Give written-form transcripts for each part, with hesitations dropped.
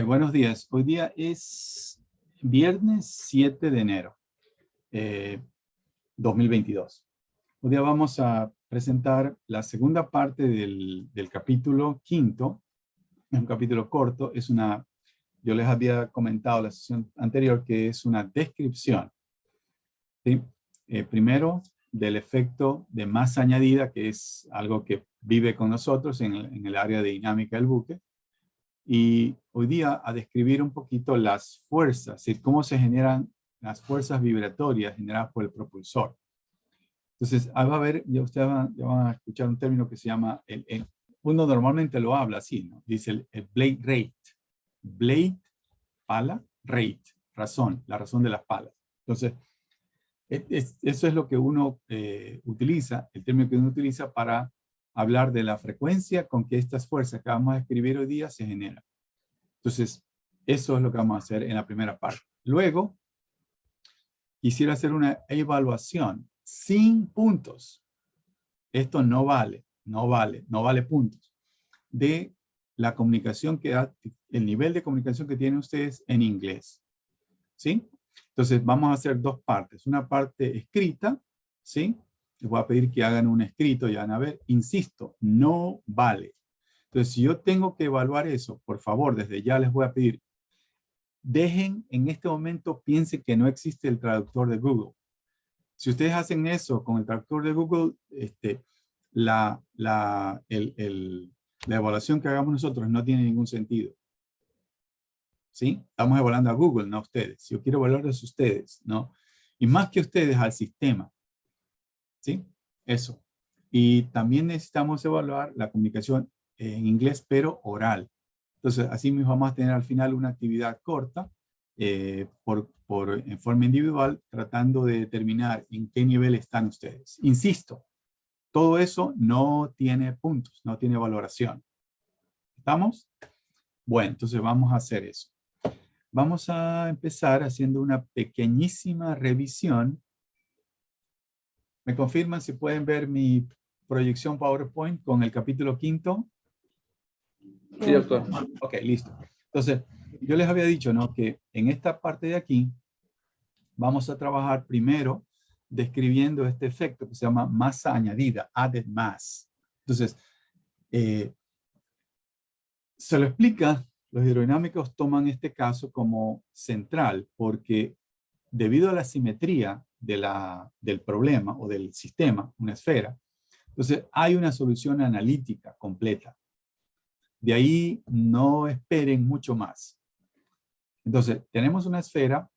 Buenos días. Hoy día es viernes 7 de enero, eh, 2022. Hoy día vamos a presentar la segunda parte del capítulo quinto. Es un capítulo corto. Yo les había comentado la sesión anterior que es una descripción, ¿sí? Primero, del efecto de masa añadida, que es algo que vive con nosotros en el área de dinámica del buque. Y hoy día a describir un poquito las fuerzas, es decir, cómo se generan las fuerzas vibratorias generadas por el propulsor. Entonces, va a ver, ya ustedes van a escuchar un término que se llama, uno normalmente lo habla así, ¿no? Dice el blade rate. Blade, pala, rate, razón, la razón de las palas. Entonces, eso es lo que uno utiliza, el término que uno utiliza para hablar de la frecuencia con que estas fuerzas que vamos a escribir hoy día se generan. Entonces, eso es lo que vamos a hacer en la primera parte. Luego, quisiera hacer una evaluación sin puntos. Esto no vale puntos. De la comunicación el nivel de comunicación que tienen ustedes en inglés. ¿Sí? Entonces, vamos a hacer dos partes. Una parte escrita, ¿sí? Les voy a pedir que hagan un escrito y van a ver, insisto, no vale. Entonces, si yo tengo que evaluar eso, por favor, desde ya les voy a pedir, dejen en este momento, piensen que no existe el traductor de Google. Si ustedes hacen eso con el traductor de Google, la evaluación que hagamos nosotros no tiene ningún sentido. ¿Sí? Estamos evaluando a Google, no a ustedes. Si yo quiero evaluarlos a ustedes, ¿no? Y más que ustedes, al sistema. ¿Sí? Eso. Y también necesitamos evaluar la comunicación en inglés, pero oral. Entonces, así mismo vamos a tener al final una actividad corta en forma individual, tratando de determinar en qué nivel están ustedes. Insisto, todo eso no tiene puntos, no tiene valoración. ¿Estamos? Bueno, entonces vamos a hacer eso. Vamos a empezar haciendo una pequeñísima revisión. ¿Me confirman si pueden ver mi proyección PowerPoint con el capítulo quinto? Sí, doctor. Ok, listo. Entonces, yo les había dicho, ¿no? Que en esta parte de aquí vamos a trabajar primero describiendo este efecto que se llama masa añadida, added mass. Entonces, se lo explica, los hidrodinámicos toman este caso como central porque debido a la simetría del problema o del sistema, una esfera, entonces hay una solución analítica completa. De ahí no esperen mucho más. Entonces, tenemos una esfera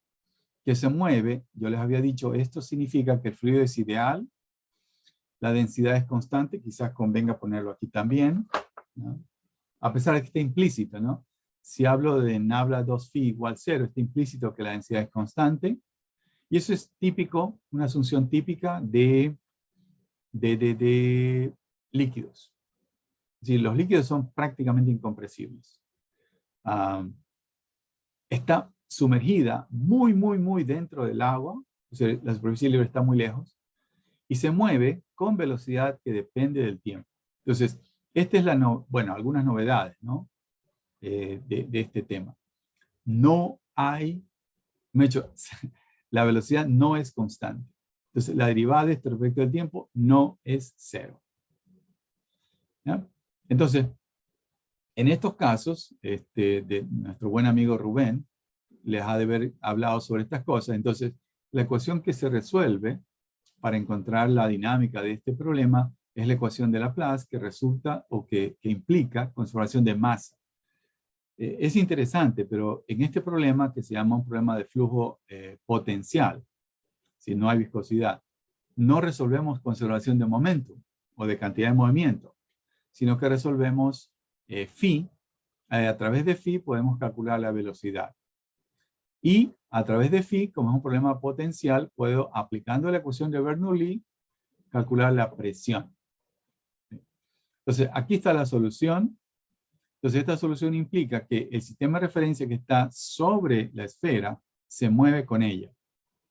que se mueve. Yo les había dicho, esto significa que el fluido es ideal, la densidad es constante, quizás convenga ponerlo aquí también, ¿no? A pesar de que esté implícito, ¿no? Si hablo de nabla 2φ igual 0, está implícito que la densidad es constante. Y eso es típico, una asunción típica de líquidos. Es decir, los líquidos son prácticamente incompresibles. Está sumergida muy dentro del agua, o sea, la superficie libre está muy lejos, y se mueve con velocidad que depende del tiempo. Entonces, esta es algunas novedades, ¿no? De este tema. No hay, la velocidad no es constante. Entonces, la derivada de este respecto del tiempo no es cero. ¿Ya? Entonces, en estos casos, de nuestro buen amigo Rubén, les ha de haber hablado sobre estas cosas. Entonces, la ecuación que se resuelve para encontrar la dinámica de este problema es la ecuación de Laplace, que resulta o que implica conservación de masa. Es interesante, pero en este problema, que se llama un problema de flujo potencial, si no hay viscosidad, no resolvemos conservación de momento o de cantidad de movimiento, sino que resolvemos phi. A través de phi podemos calcular la velocidad. Y a través de phi, como es un problema potencial, puedo, aplicando la ecuación de Bernoulli, calcular la presión. Entonces, aquí está la solución. Entonces, esta solución implica que el sistema de referencia que está sobre la esfera se mueve con ella.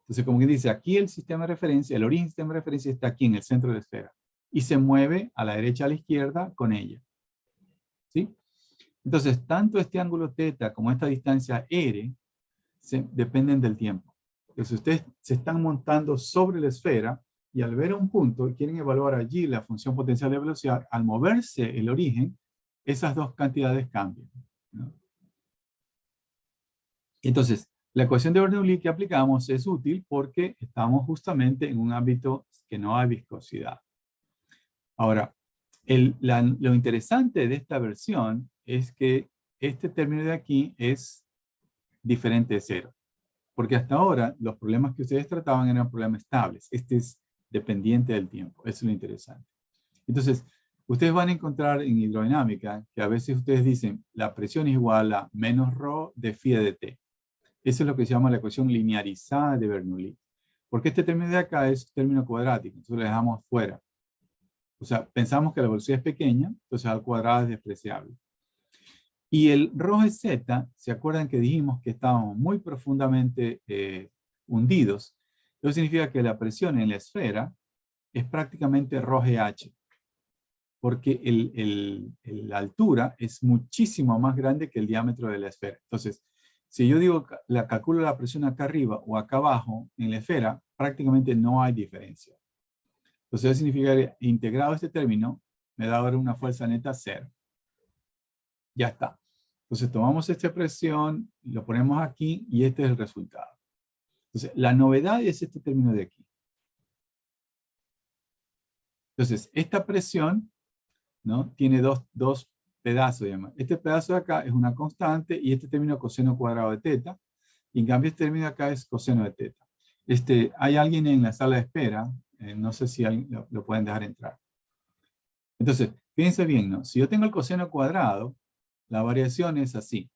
Entonces, como que dice, aquí el sistema de referencia, el origen del sistema de referencia está aquí en el centro de la esfera. Y se mueve a la derecha, a la izquierda con ella. ¿Sí? Entonces, tanto este ángulo θ como esta distancia r dependen del tiempo. Entonces, ustedes se están montando sobre la esfera y al ver un punto, quieren evaluar allí la función potencial de velocidad. Al moverse el origen, esas dos cantidades cambian, ¿no? Entonces, la ecuación de Bernoulli que aplicamos es útil porque estamos justamente en un ámbito que no hay viscosidad. Ahora, lo interesante de esta versión es que este término de aquí es diferente de cero. Porque hasta ahora los problemas que ustedes trataban eran problemas estables. Este es dependiente del tiempo. Eso es lo interesante. Entonces, ustedes van a encontrar en hidrodinámica que a veces ustedes dicen la presión es igual a menos ρ de phi de t. Eso es lo que se llama la ecuación linearizada de Bernoulli. Porque este término de acá es término cuadrático. Entonces lo dejamos fuera. O sea, pensamos que la velocidad es pequeña, entonces al cuadrado es despreciable. Y el ρ z, ¿se acuerdan que dijimos que estábamos muy profundamente hundidos? Eso significa que la presión en la esfera es prácticamente ρh, porque la altura es muchísimo más grande que el diámetro de la esfera. Entonces, si yo digo, calculo la presión acá arriba o acá abajo en la esfera, prácticamente no hay diferencia. Entonces, eso significa que integrado este término, me da ahora una fuerza neta 0. Ya está. Entonces tomamos esta expresión, lo ponemos aquí y este es el resultado. Entonces la novedad es este término de aquí. Entonces esta presión, ¿no?, tiene dos pedazos, digamos. Este pedazo de acá es una constante y este término coseno cuadrado de teta. Y en cambio este término de acá es coseno de teta. Hay alguien en la sala de espera, no sé si lo pueden dejar entrar. Entonces, fíjense bien, ¿no? Si yo tengo el coseno cuadrado, la variación es así.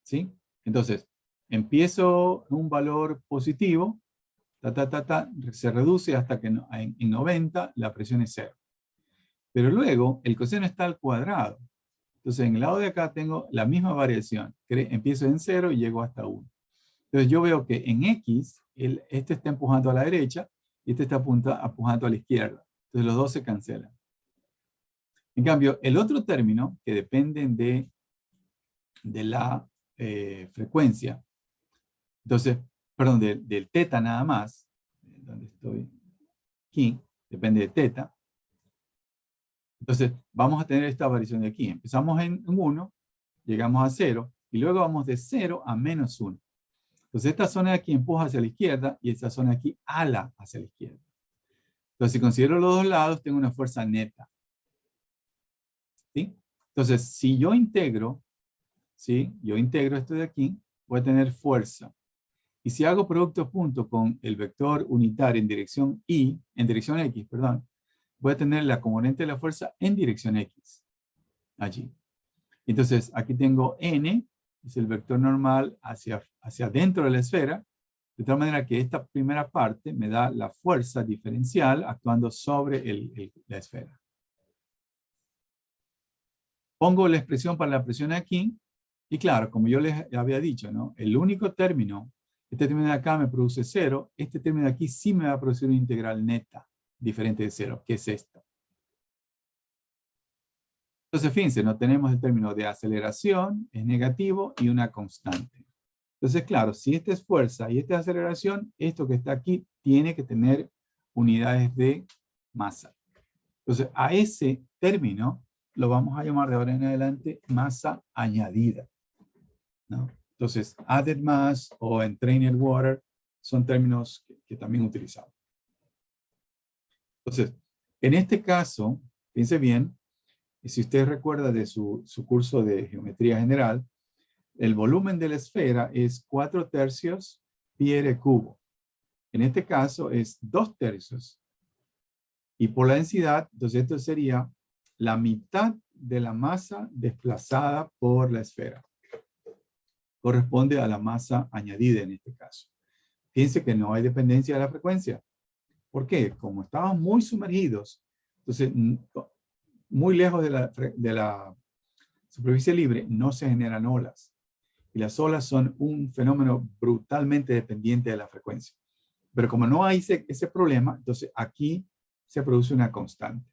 ¿Sí? Entonces, empiezo un valor positivo, se reduce hasta que en 90 la presión es 0. Pero luego el coseno está al cuadrado. Entonces, en el lado de acá tengo la misma variación. Empiezo en 0 y llego hasta 1. Entonces, yo veo que en X, este está empujando a la derecha y este está empujando a la izquierda. Entonces, los dos se cancelan. En cambio, el otro término, que dependen de la frecuencia, entonces, perdón, del teta nada más, donde estoy aquí, depende de teta. Entonces, vamos a tener esta variación de aquí. Empezamos en 1, llegamos a 0, y luego vamos de 0 a menos 1. Entonces, esta zona de aquí empuja hacia la izquierda, y esta zona de aquí ala hacia la izquierda. Entonces, si considero los dos lados, tengo una fuerza neta. ¿Sí? Entonces, si yo integro, ¿sí?, yo integro esto de aquí, voy a tener fuerza. Y si hago producto punto con el vector unitario en dirección X, perdón, voy a tener la componente de la fuerza en dirección X, allí. Entonces, aquí tengo N, es el vector normal hacia dentro de la esfera, de tal manera que esta primera parte me da la fuerza diferencial actuando sobre la esfera. Pongo la expresión para la presión aquí, y claro, como yo les había dicho, ¿no?, el único término, este término de acá me produce 0, este término de aquí sí me va a producir una integral neta diferente de 0, que es esta. Entonces, fíjense, no tenemos el término de aceleración, es negativo, y una constante. Entonces, claro, si esta es fuerza y esta es aceleración, esto que está aquí tiene que tener unidades de masa. Entonces, a ese término lo vamos a llamar de ahora en adelante masa añadida, ¿no? Entonces, added mass o entrained water son términos que también utilizamos. Entonces, en este caso, piense bien, y si usted recuerda de su curso de geometría general, el volumen de la esfera es 4/3 pi r cubo. En este caso es 2/3. Y por la densidad, entonces esto sería la mitad de la masa desplazada por la esfera. Corresponde a la masa añadida en este caso. Fíjense que no hay dependencia de la frecuencia. ¿Por qué? Como estamos muy sumergidos, entonces muy lejos de la superficie libre, no se generan olas. Y las olas son un fenómeno brutalmente dependiente de la frecuencia. Pero como no hay ese problema, entonces aquí se produce una constante.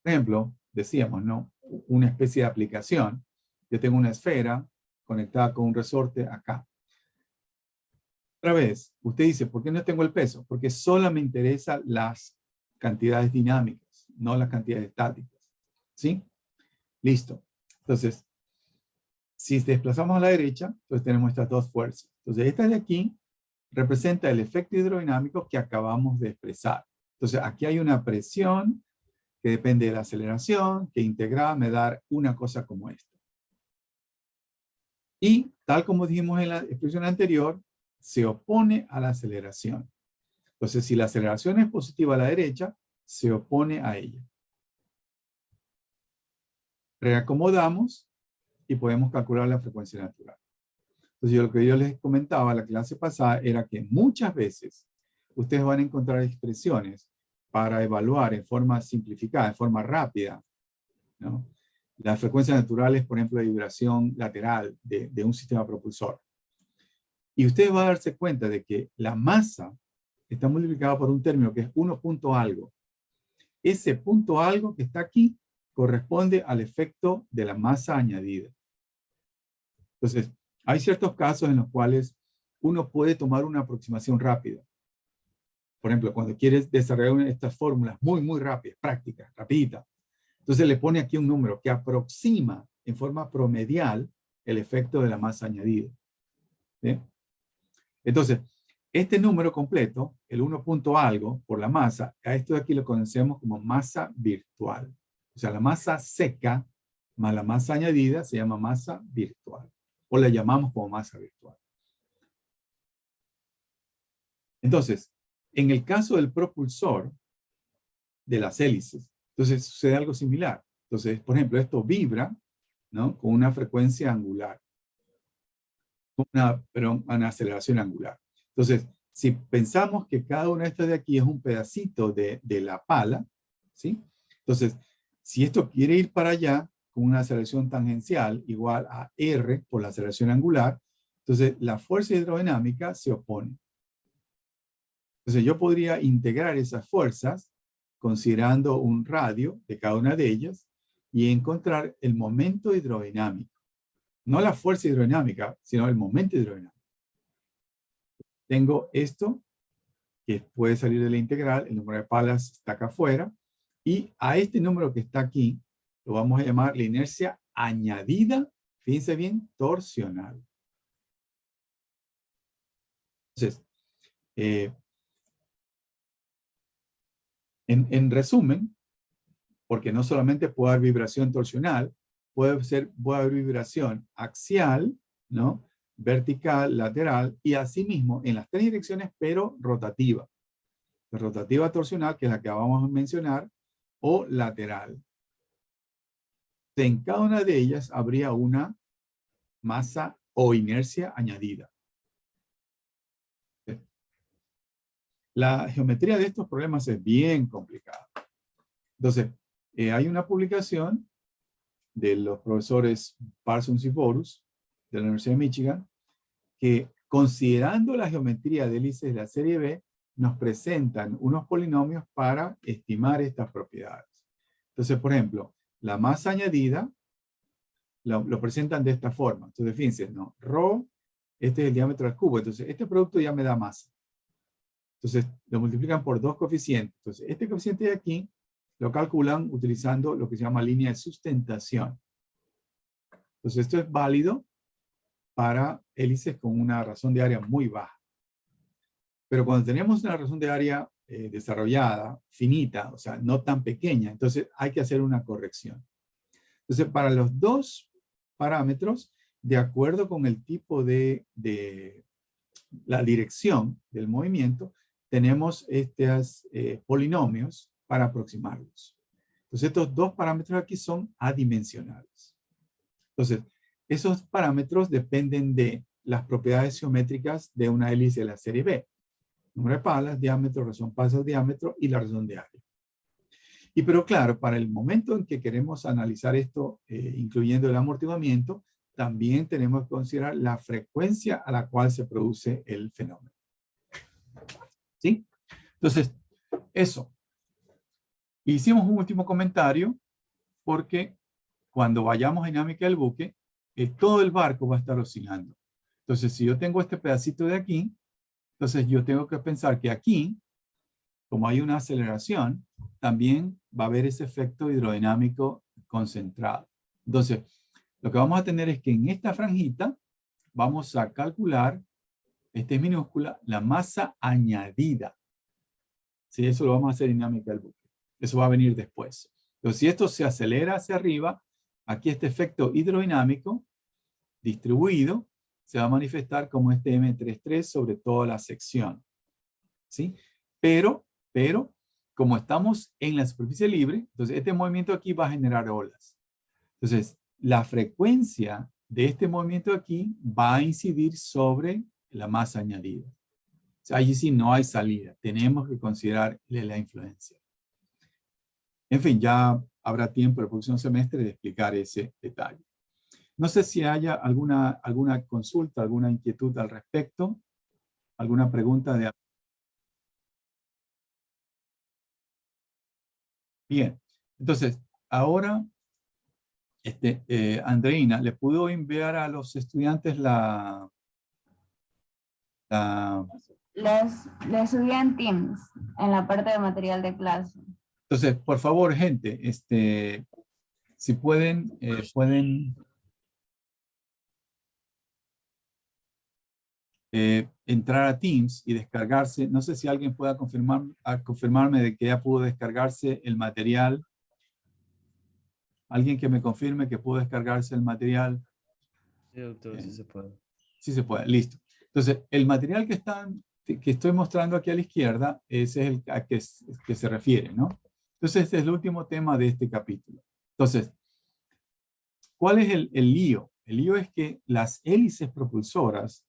Por ejemplo, decíamos, ¿no? Una especie de aplicación. Yo tengo una esfera conectada con un resorte acá. Otra vez, usted dice, ¿por qué no tengo el peso? Porque solo me interesan las cantidades dinámicas, no las cantidades estáticas. ¿Sí? Listo. Entonces, si desplazamos a la derecha, entonces tenemos estas dos fuerzas. Entonces, esta de aquí representa el efecto hidrodinámico que acabamos de expresar. Entonces, aquí hay una presión que depende de la aceleración, que integrada me da una cosa como esta. Y, tal como dijimos en la expresión anterior, se opone a la aceleración. Entonces, si la aceleración es positiva a la derecha, se opone a ella. Reacomodamos y podemos calcular la frecuencia natural. Entonces, lo que yo les comentaba en la clase pasada era que muchas veces ustedes van a encontrar expresiones para evaluar en forma simplificada, en forma rápida, ¿no? Las frecuencias naturales, por ejemplo, de vibración lateral de un sistema propulsor. Y ustedes van a darse cuenta de que la masa está multiplicada por un término que es 1 punto algo. Ese punto algo que está aquí corresponde al efecto de la masa añadida. Entonces, hay ciertos casos en los cuales uno puede tomar una aproximación rápida. Por ejemplo, cuando quieres desarrollar estas fórmulas muy rápidas, prácticas, rapiditas, entonces le pone aquí un número que aproxima en forma promedial el efecto de la masa añadida. ¿Sí? Entonces, este número completo, el 1 punto algo por la masa, a esto de aquí lo conocemos como masa virtual. O sea, la masa seca más la masa añadida se llama masa virtual. O la llamamos como masa virtual. Entonces, en el caso del propulsor de las hélices, entonces sucede algo similar. Entonces, por ejemplo, esto vibra, ¿no? Con una frecuencia angular. Una aceleración angular. Entonces, si pensamos que cada una de estas de aquí es un pedacito de la pala, ¿sí? Entonces, si esto quiere ir para allá con una aceleración tangencial igual a R por la aceleración angular, entonces la fuerza hidrodinámica se opone. Entonces yo podría integrar esas fuerzas considerando un radio de cada una de ellas y encontrar el momento hidrodinámico. No la fuerza hidrodinámica, sino el momento hidrodinámico. Tengo esto, que puede salir de la integral, el número de palas está acá afuera, y a este número que está aquí, lo vamos a llamar la inercia añadida, fíjense bien, torsional. Entonces, en resumen, porque no solamente puede haber vibración torsional, puede haber vibración axial, ¿no? Vertical, lateral, y asimismo en las tres direcciones, pero rotativa. La rotativa torsional, que es la que vamos a mencionar, o lateral. En cada una de ellas habría una masa o inercia añadida. La geometría de estos problemas es bien complicada. Entonces, hay una publicación de los profesores Parsons y Borus de la Universidad de Michigan que, considerando la geometría de hélices de la serie B, nos presentan unos polinomios para estimar estas propiedades. Entonces, por ejemplo, la masa añadida lo presentan de esta forma. Entonces, fíjense, ¿no? Rho, este es el diámetro al cubo. Entonces, este producto ya me da masa. Entonces, lo multiplican por dos coeficientes. Entonces, este coeficiente de aquí lo calculan utilizando lo que se llama línea de sustentación. Entonces, esto es válido para hélices con una razón de área muy baja. Pero cuando tenemos una razón de área desarrollada, finita, o sea, no tan pequeña, entonces hay que hacer una corrección. Entonces, para los dos parámetros, de acuerdo con el tipo de la dirección del movimiento, tenemos estos polinomios para aproximarlos. Entonces, estos dos parámetros aquí son adimensionales. Entonces, esos parámetros dependen de las propiedades geométricas de una hélice de la serie B. Número de palas, diámetro, razón pasos, diámetro y la razón de área. Y pero claro, para el momento en que queremos analizar esto, incluyendo el amortiguamiento, también tenemos que considerar la frecuencia a la cual se produce el fenómeno. ¿Sí? Entonces, eso. Hicimos un último comentario porque cuando vayamos a dinámica del buque, todo el barco va a estar oscilando. Entonces, si yo tengo este pedacito de aquí, entonces yo tengo que pensar que aquí, como hay una aceleración, también va a haber ese efecto hidrodinámico concentrado. Entonces, lo que vamos a tener es que en esta franjita vamos a calcular, esta es minúscula, la masa añadida. Sí, eso lo vamos a hacer en dinámica del buque. Eso va a venir después. Entonces, si esto se acelera hacia arriba, aquí este efecto hidrodinámico distribuido se va a manifestar como este M33 sobre toda la sección. ¿Sí? Pero, como estamos en la superficie libre, entonces este movimiento aquí va a generar olas. Entonces, la frecuencia de este movimiento aquí va a incidir sobre la masa añadida. O sea, allí sí no hay salida. Tenemos que considerar la influencia. En fin, ya habrá tiempo el próximo semestre de explicar ese detalle. No sé si haya alguna consulta, alguna inquietud al respecto, alguna pregunta de... Bien, entonces, ahora, Andreina, ¿le pudo enviar a los estudiantes la... Les subí en Teams, en la parte de material de clase. Entonces, por favor, gente, si pueden, entrar a Teams y descargarse. No sé si alguien pueda confirmarme de que ya pudo descargarse el material. Alguien que me confirme que pudo descargarse el material. Sí, doctor, sí se puede. Sí se puede, listo. Entonces, el material que estoy mostrando aquí a la izquierda, ese es el a que se refiere, ¿no? Entonces, este es el último tema de este capítulo. Entonces, ¿cuál es el lío? El lío es que las hélices propulsoras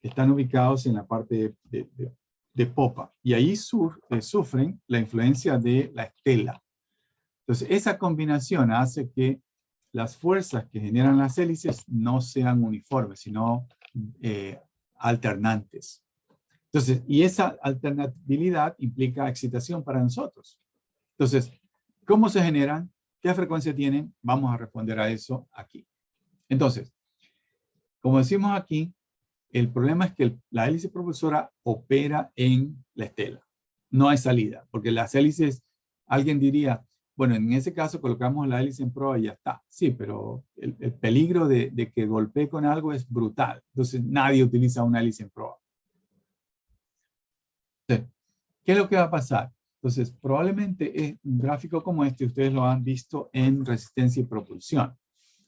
están ubicados en la parte de popa y ahí sufren la influencia de la estela. Entonces, esa combinación hace que las fuerzas que generan las hélices no sean uniformes, sino alternantes. Entonces, y esa alternabilidad implica excitación para nosotros. Entonces, ¿cómo se generan? ¿Qué frecuencia tienen? Vamos a responder a eso aquí. Entonces, como decimos aquí, el problema es que la hélice propulsora opera en la estela. No hay salida, porque las hélices, alguien diría, bueno, en ese caso colocamos la hélice en proa y ya está. Sí, pero el peligro de que golpee con algo es brutal. Entonces nadie utiliza una hélice en proa. Entonces, ¿qué es lo que va a pasar? Entonces, probablemente es un gráfico como este, ustedes lo han visto en resistencia y propulsión.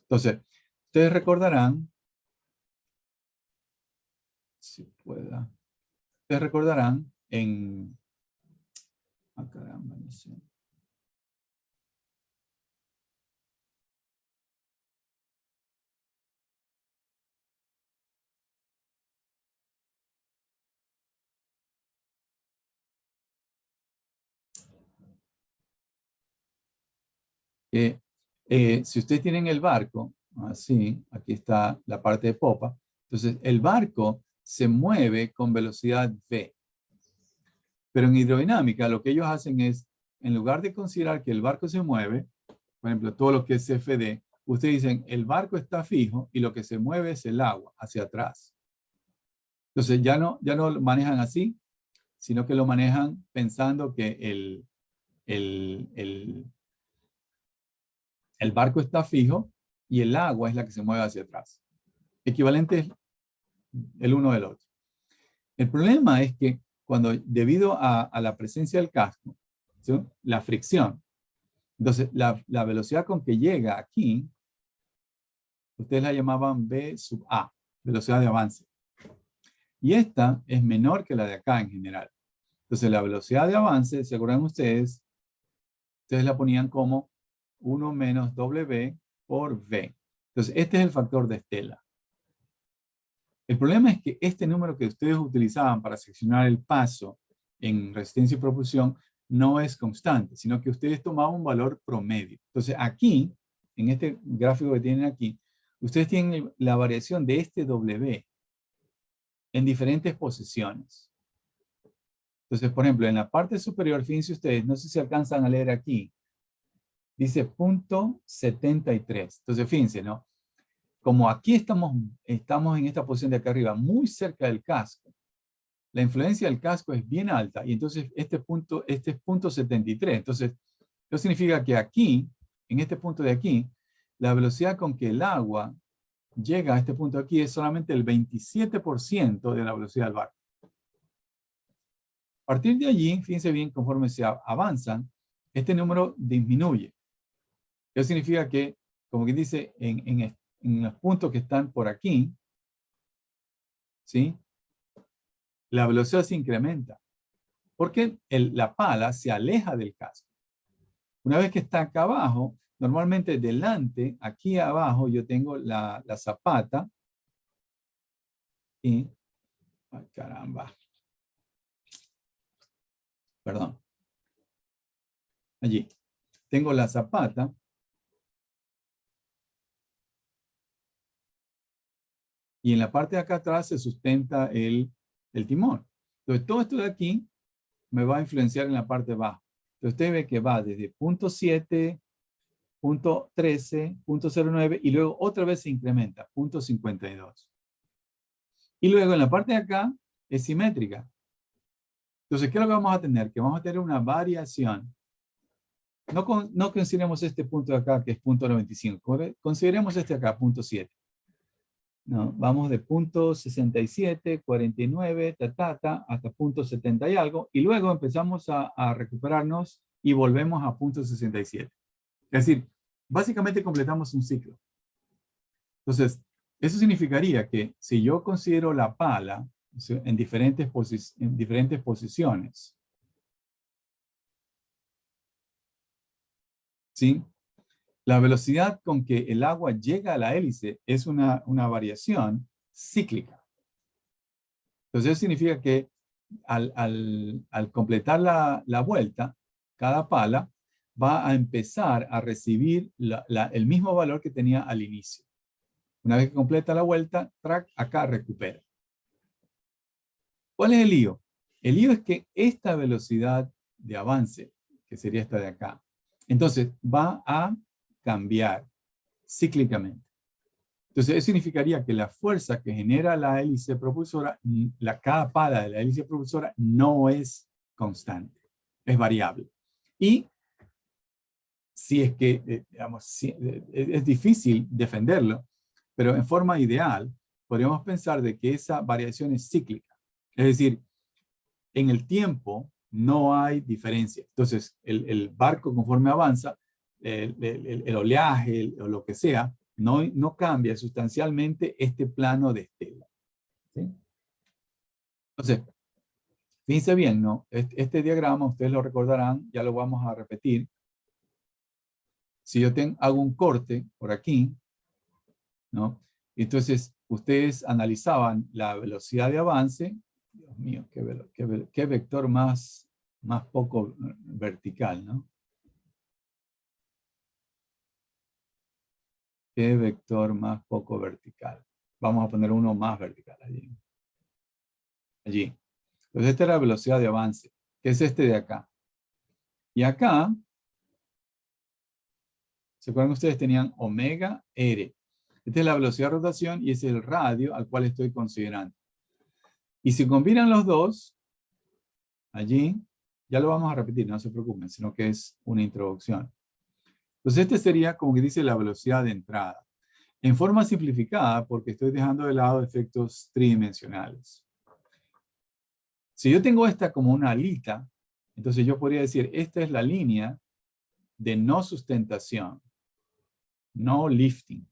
Entonces, ustedes recordarán, si pueda, ustedes recordarán en... Ah, caramba, no sé. Si ustedes tienen el barco, así, aquí está la parte de popa, entonces el barco se mueve con velocidad v. Pero en hidrodinámica lo que ellos hacen es, en lugar de considerar que el barco se mueve, por ejemplo, todo lo que es CFD, ustedes dicen, el barco está fijo y lo que se mueve es el agua hacia atrás. Entonces ya no lo manejan así, sino que lo manejan pensando que el barco está fijo y el agua es la que se mueve hacia atrás. Equivalentes el uno del otro. El problema es que debido a la presencia del casco, ¿sí?, la fricción, entonces la velocidad con que llega aquí, ustedes la llamaban V sub A, velocidad de avance. Y esta es menor que la de acá en general. Entonces la velocidad de avance, se acuerdan ustedes la ponían como 1 menos W por V. Entonces este es el factor de estela. El problema es que este número que ustedes utilizaban para seccionar el paso en resistencia y propulsión no es constante, sino que ustedes tomaban un valor promedio. Entonces aquí, en este gráfico que tienen aquí, ustedes tienen la variación de este W en diferentes posiciones. Entonces, por ejemplo, en la parte superior, fíjense ustedes, no sé si alcanzan a leer aquí, dice punto 73. Entonces, fíjense, ¿no? Como aquí estamos en esta posición de acá arriba, muy cerca del casco, la influencia del casco es bien alta y entonces este es punto 73. Entonces, eso significa que aquí, en este punto de aquí, la velocidad con que el agua llega a este punto aquí es solamente el 27% de la velocidad del barco. A partir de allí, fíjense bien, conforme se avanzan, este número disminuye. Eso significa que, como que dice, en los puntos que están por aquí, ¿sí? La velocidad se incrementa. Porque la pala se aleja del casco. Una vez que está acá abajo, normalmente delante, aquí abajo, yo tengo la zapata. Y, ay, caramba. Perdón. Allí. Tengo la zapata. Y en la parte de acá atrás se sustenta el timón. Entonces, todo esto de aquí me va a influenciar en la parte de abajo. Entonces, usted ve que va desde punto 7, punto 13, punto 09 y luego otra vez se incrementa, punto 52. Y luego en la parte de acá es simétrica. Entonces, ¿qué es lo que vamos a tener? Que vamos a tener una variación. No consideremos este punto de acá, que es punto 95. Consideremos este acá, punto 7. No, vamos de punto 67, 49, hasta punto 70 y algo. Y luego empezamos a recuperarnos y volvemos a punto 67. Es decir, básicamente completamos un ciclo. Entonces, eso significaría que si yo considero la pala en diferentes posiciones, ¿sí? La velocidad con que el agua llega a la hélice es una variación cíclica. Entonces, eso significa que al completar la vuelta, cada pala va a empezar a recibir el mismo valor que tenía al inicio. Una vez que completa la vuelta, acá recupera. ¿Cuál es el lío? El lío es que esta velocidad de avance, que sería esta de acá, entonces va a cambiar cíclicamente. Entonces, eso significaría que la fuerza que genera la hélice propulsora, cada pala de la hélice propulsora no es constante, es variable. Y si es que, digamos, es difícil defenderlo, pero en forma ideal, podríamos pensar de que esa variación es cíclica. Es decir, en el tiempo no hay diferencia. Entonces, el barco conforme avanza, el oleaje o lo que sea, no cambia sustancialmente este plano de estela. ¿Sí? Entonces, fíjense bien, ¿no? Este diagrama, ustedes lo recordarán, ya lo vamos a repetir. Si yo hago un corte por aquí, ¿no? Entonces, ustedes analizaban la velocidad de avance. Dios mío, qué vector más poco vertical, ¿no? Qué vector más poco vertical. Vamos a poner uno más vertical allí. Allí. Entonces, esta es la velocidad de avance, que es este de acá. Y acá, ¿se acuerdan que ustedes tenían omega R? Esta es la velocidad de rotación y ese es el radio al cual estoy considerando. Y si combinan los dos, allí, ya lo vamos a repetir, no se preocupen, sino que es una introducción. Entonces, este sería como que dice la velocidad de entrada. En forma simplificada, porque estoy dejando de lado efectos tridimensionales. Si yo tengo esta como una alita, entonces yo podría decir, esta es la línea de no sustentación, no lifting.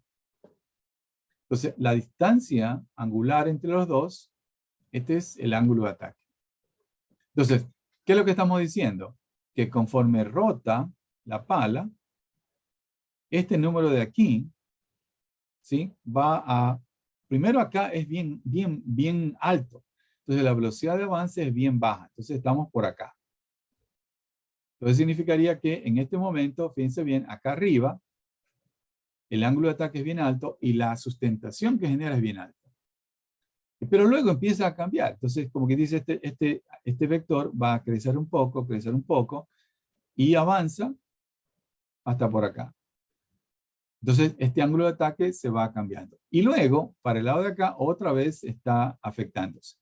Entonces, la distancia angular entre los dos, este es el ángulo de ataque. Entonces, ¿qué es lo que estamos diciendo? Que conforme rota la pala, este número de aquí, ¿sí? Primero acá es bien alto. Entonces, la velocidad de avance es bien baja. Entonces, estamos por acá. Entonces, significaría que en este momento, fíjense bien, acá arriba, el ángulo de ataque es bien alto y la sustentación que genera es bien alta. Pero luego empieza a cambiar. Entonces, como que dice, este vector va a crecer un poco, y avanza hasta por acá. Entonces, este ángulo de ataque se va cambiando. Y luego, para el lado de acá, otra vez está afectándose.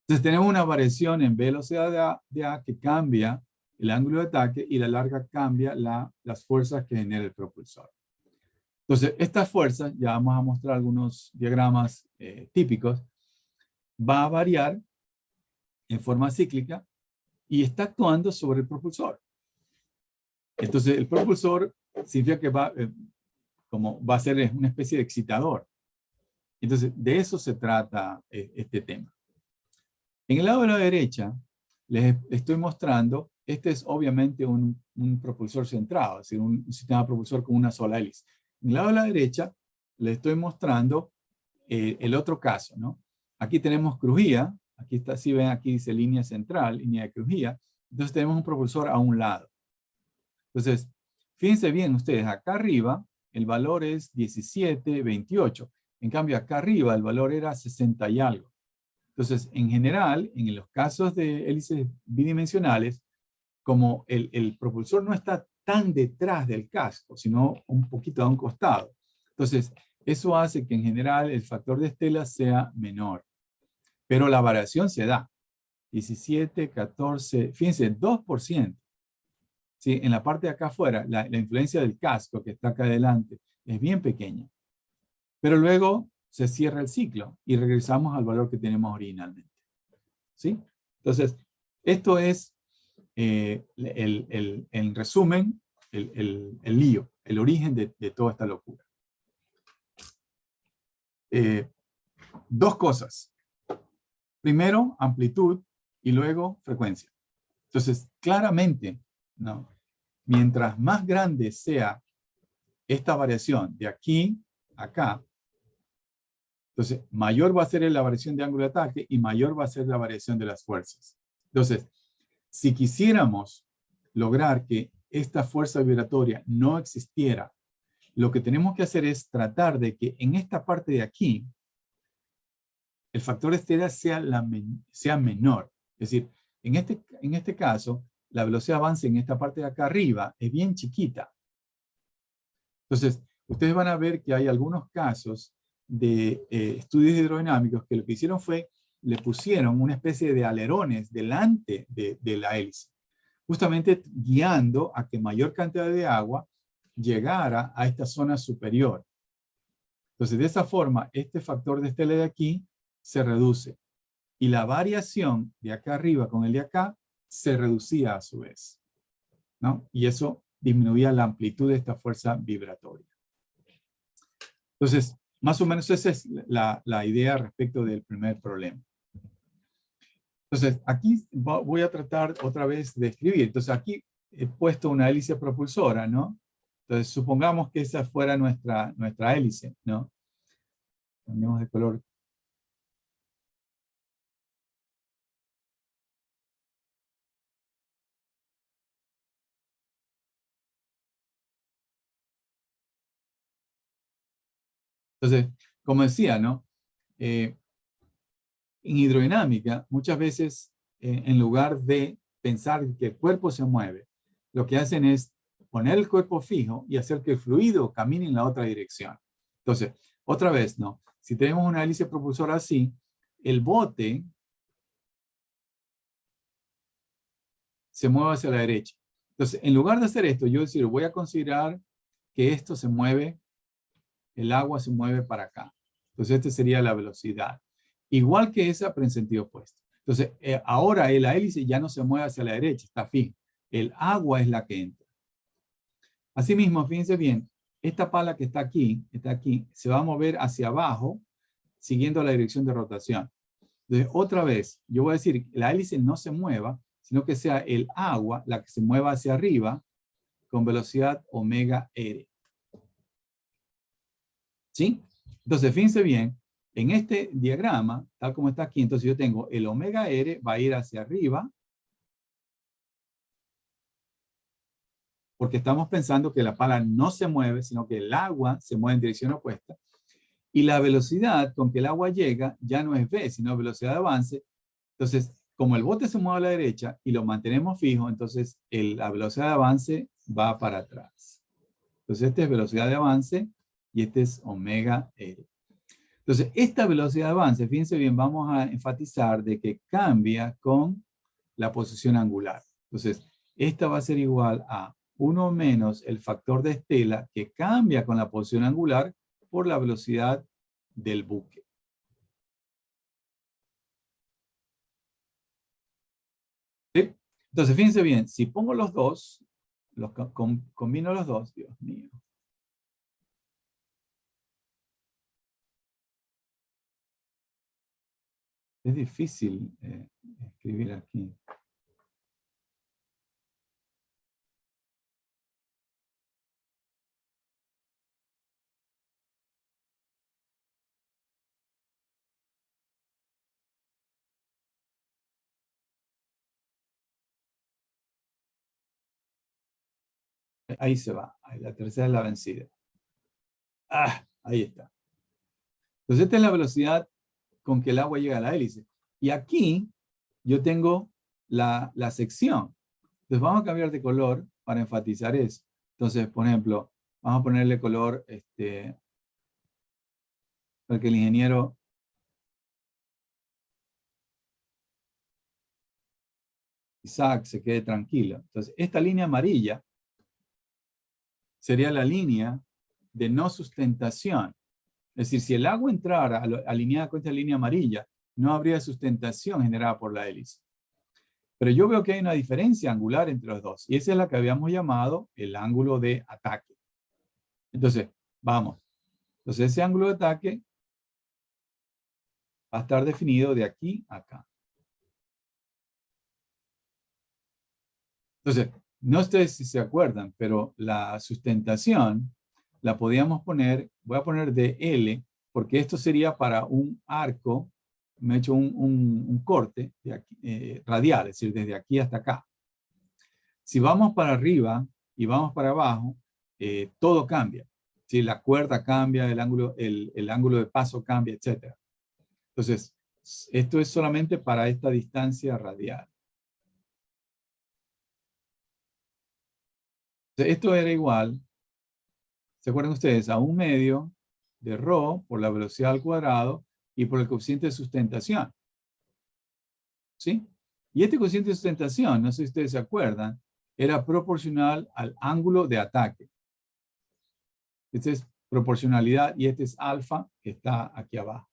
Entonces, tenemos una variación en velocidad de A que cambia el ángulo de ataque y la larga cambia las fuerzas que genera el propulsor. Entonces, estas fuerzas, ya vamos a mostrar algunos diagramas típicos, va a variar en forma cíclica y está actuando sobre el propulsor. Entonces, el propulsor significa que va a ser una especie de excitador. Entonces, de eso se trata este tema. En el lado de la derecha, les estoy mostrando, este es obviamente un propulsor centrado, es decir, un sistema propulsor con una sola hélice. En el lado de la derecha, les estoy mostrando el otro caso, ¿no? Aquí tenemos crujía, aquí está, si ven, aquí dice línea central, línea de crujía. Entonces tenemos un propulsor a un lado. Entonces, fíjense bien ustedes, acá arriba el valor es 17.28. En cambio, acá arriba el valor era 60 y algo. Entonces, en general, en los casos de hélices bidimensionales, como el propulsor no está tan detrás del casco, sino un poquito a un costado. Entonces, eso hace que en general el factor de estela sea menor. Pero la variación se da. 17, 14, fíjense, 2%. ¿Sí? En la parte de acá afuera, la influencia del casco que está acá adelante es bien pequeña. Pero luego se cierra el ciclo y regresamos al valor que tenemos originalmente. ¿Sí? Entonces, esto es, en resumen, el lío, el origen de toda esta locura. Dos cosas. Primero, amplitud y luego frecuencia. Entonces, claramente, ¿no? Mientras más grande sea esta variación de aquí a acá, entonces mayor va a ser la variación de ángulo de ataque y mayor va a ser la variación de las fuerzas. Entonces, si quisiéramos lograr que esta fuerza vibratoria no existiera, lo que tenemos que hacer es tratar de que en esta parte de aquí, el factor de estela sea menor. Es decir, en este caso, la velocidad de avance en esta parte de acá arriba es bien chiquita. Entonces, ustedes van a ver que hay algunos casos de estudios hidrodinámicos que lo que hicieron fue, le pusieron una especie de alerones delante de la hélice, justamente guiando a que mayor cantidad de agua llegara a esta zona superior. Entonces, de esa forma, este factor de estela de aquí se reduce. Y la variación de acá arriba con el de acá se reducía a su vez, ¿no? Y eso disminuía la amplitud de esta fuerza vibratoria. Entonces, más o menos esa es la idea respecto del primer problema. Entonces, aquí voy a tratar otra vez de escribir. Entonces, aquí he puesto una hélice propulsora, ¿no? Entonces, supongamos que esa fuera nuestra hélice, ¿no? Cambiamos de color. Entonces, como decía, ¿no? En hidrodinámica, muchas veces, en lugar de pensar que el cuerpo se mueve, lo que hacen es poner el cuerpo fijo y hacer que el fluido camine en la otra dirección. Entonces, otra vez, ¿no? Si tenemos una hélice propulsora así, el bote se mueve hacia la derecha. Entonces, en lugar de hacer esto, yo decir, voy a considerar que esto se mueve, el agua se mueve para acá. Entonces, esta sería la velocidad. Igual que esa, pero en sentido opuesto. Entonces, ahora la hélice ya no se mueve hacia la derecha, está fija. El agua es la que entra. Asimismo, fíjense bien, esta pala que está aquí, se va a mover hacia abajo, siguiendo la dirección de rotación. Entonces, otra vez, yo voy a decir que la hélice no se mueva, sino que sea el agua la que se mueva hacia arriba con velocidad omega r. ¿Sí? Entonces, fíjense bien, en este diagrama, tal como está aquí, entonces yo tengo el omega r va a ir hacia arriba, porque estamos pensando que la pala no se mueve, sino que el agua se mueve en dirección opuesta. Y la velocidad con que el agua llega ya no es v, sino velocidad de avance. Entonces, como el bote se mueve a la derecha y lo mantenemos fijo, entonces la velocidad de avance va para atrás. Entonces, esta es velocidad de avance y este es omega R. Entonces, esta velocidad de avance, fíjense bien, vamos a enfatizar de que cambia con la posición angular. Entonces, esta va a ser igual a 1 menos el factor de estela que cambia con la posición angular por la velocidad del buque. ¿Sí? Entonces, fíjense bien, si pongo los dos, combino los dos, Dios mío. Es difícil escribir aquí. Ahí se va. Ahí, la tercera es la vencida. Ah, ahí está. Entonces, esta es la velocidad con que el agua llega a la hélice. Y aquí yo tengo la sección. Entonces, vamos a cambiar de color para enfatizar eso. Entonces, por ejemplo, vamos a ponerle color para que el ingeniero Isaac se quede tranquilo. Entonces, esta línea amarilla sería la línea de no sustentación. Es decir, si el agua entrara alineada con esta línea amarilla, no habría sustentación generada por la hélice. Pero yo veo que hay una diferencia angular entre los dos, y esa es la que habíamos llamado el ángulo de ataque. Entonces, vamos. Entonces, ese ángulo de ataque va a estar definido de aquí a acá. Entonces, no sé si se acuerdan, pero la sustentación la podíamos poner, voy a poner de L, porque esto sería para un arco, me he hecho un corte de aquí, radial, es decir, desde aquí hasta acá. Si vamos para arriba y vamos para abajo, todo cambia. Si la cuerda cambia, el ángulo de paso cambia, etc. Entonces, esto es solamente para esta distancia radial. Esto era igual, ¿se acuerdan ustedes? A 1/2 de ρ por la velocidad al cuadrado y por el coeficiente de sustentación. ¿Sí? Y este coeficiente de sustentación, no sé si ustedes se acuerdan, era proporcional al ángulo de ataque. Este es proporcionalidad y este es alfa que está aquí abajo.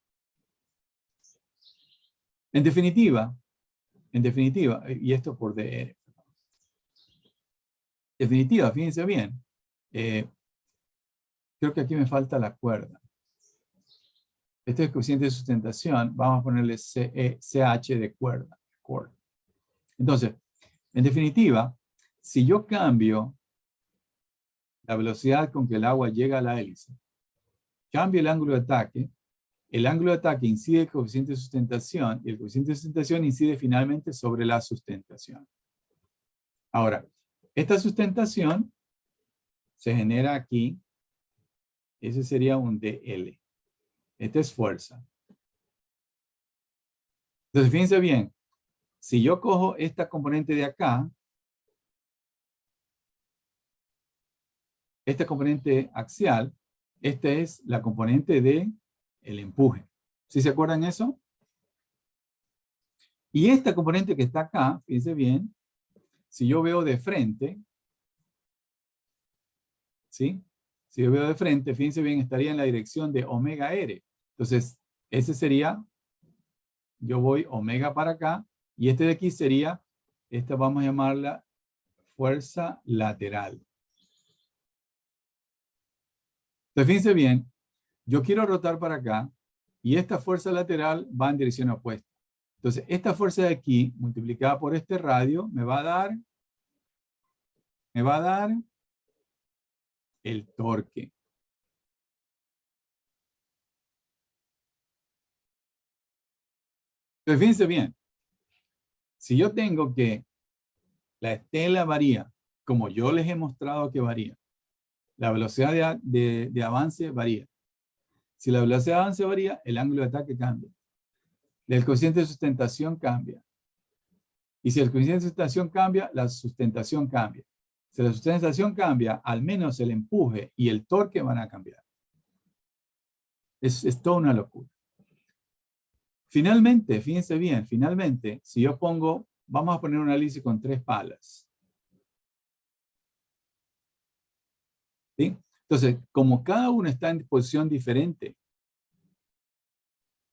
En definitiva, y esto por dr. En definitiva, fíjense bien, creo que aquí me falta la cuerda. Este es el coeficiente de sustentación, vamos a ponerle CH de cuerda. Entonces, en definitiva, si yo cambio la velocidad con que el agua llega a la hélice, cambio el ángulo de ataque incide el coeficiente de sustentación y el coeficiente de sustentación incide finalmente sobre la sustentación. Ahora, esta sustentación se genera aquí, ese sería un dL. Esta es fuerza. Entonces, fíjense bien, si yo cojo esta componente de acá, esta componente axial, esta es la componente de el empuje. ¿Sí se acuerdan eso? Y esta componente que está acá, fíjense bien, si yo veo de frente, ¿sí? Si yo veo de frente, fíjense bien, estaría en la dirección de omega R. Entonces, ese sería, yo voy omega para acá, y este de aquí sería, esta vamos a llamarla fuerza lateral. Entonces, fíjense bien, yo quiero rotar para acá, y esta fuerza lateral va en dirección opuesta. Entonces, esta fuerza de aquí, multiplicada por este radio, me va a dar el torque. Entonces, fíjense bien, si yo tengo que la estela varía, como yo les he mostrado que varía, la velocidad de avance varía. Si la velocidad de avance varía, el ángulo de ataque cambia. El coeficiente de sustentación cambia. Y si el coeficiente de sustentación cambia, la sustentación cambia. Si la sustentación cambia, al menos el empuje y el torque van a cambiar. Es toda una locura. Finalmente, fíjense bien, finalmente, si yo pongo, vamos a poner una hélice con 3 palas. ¿Sí? Entonces, como cada uno está en posición diferente,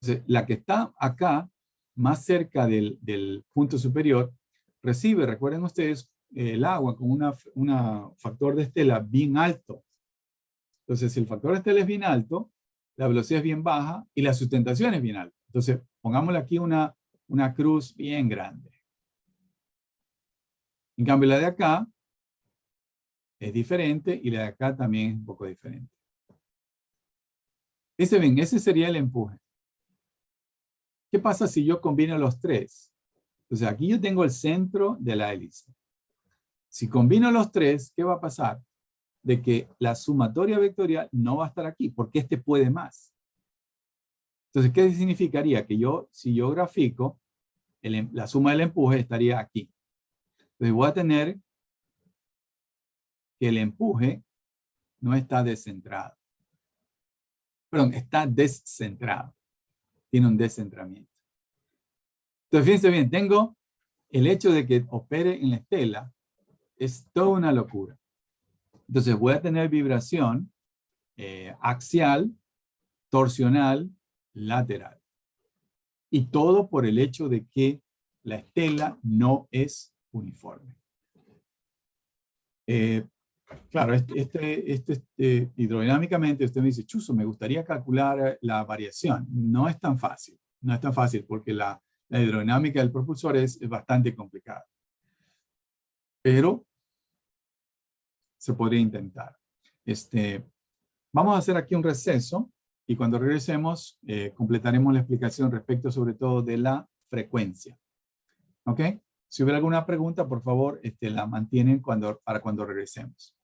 entonces, la que está acá, más cerca del punto superior, recibe, recuerden ustedes, el agua con un factor de estela bien alto. Entonces, si el factor de estela es bien alto, la velocidad es bien baja y la sustentación es bien alta. Entonces, pongámosle aquí una cruz bien grande. En cambio, la de acá es diferente y la de acá también es un poco diferente. Ese sería el empuje. ¿Qué pasa si yo combino los tres? Entonces, aquí yo tengo el centro de la hélice. Si combino los tres, ¿qué va a pasar? De que la sumatoria vectorial no va a estar aquí, porque este puede más. Entonces, ¿qué significaría? Que si yo grafico, la suma del empuje estaría aquí. Entonces, voy a tener que el empuje no está descentrado. Perdón, está descentrado. Tiene un descentramiento. Entonces, fíjense bien, tengo el hecho de que opere en la estela, es toda una locura. Entonces, voy a tener vibración axial, torsional, lateral. Y todo por el hecho de que la estela no es uniforme. Claro, hidrodinámicamente usted me dice, Chuzo, me gustaría calcular la variación. No es tan fácil. No es tan fácil porque la hidrodinámica del propulsor es bastante complicada. Pero se podría intentar. Vamos a hacer aquí un receso y cuando regresemos completaremos la explicación respecto sobre todo de la frecuencia. ¿Ok? Si hubiera alguna pregunta, por favor, la mantienen para cuando regresemos.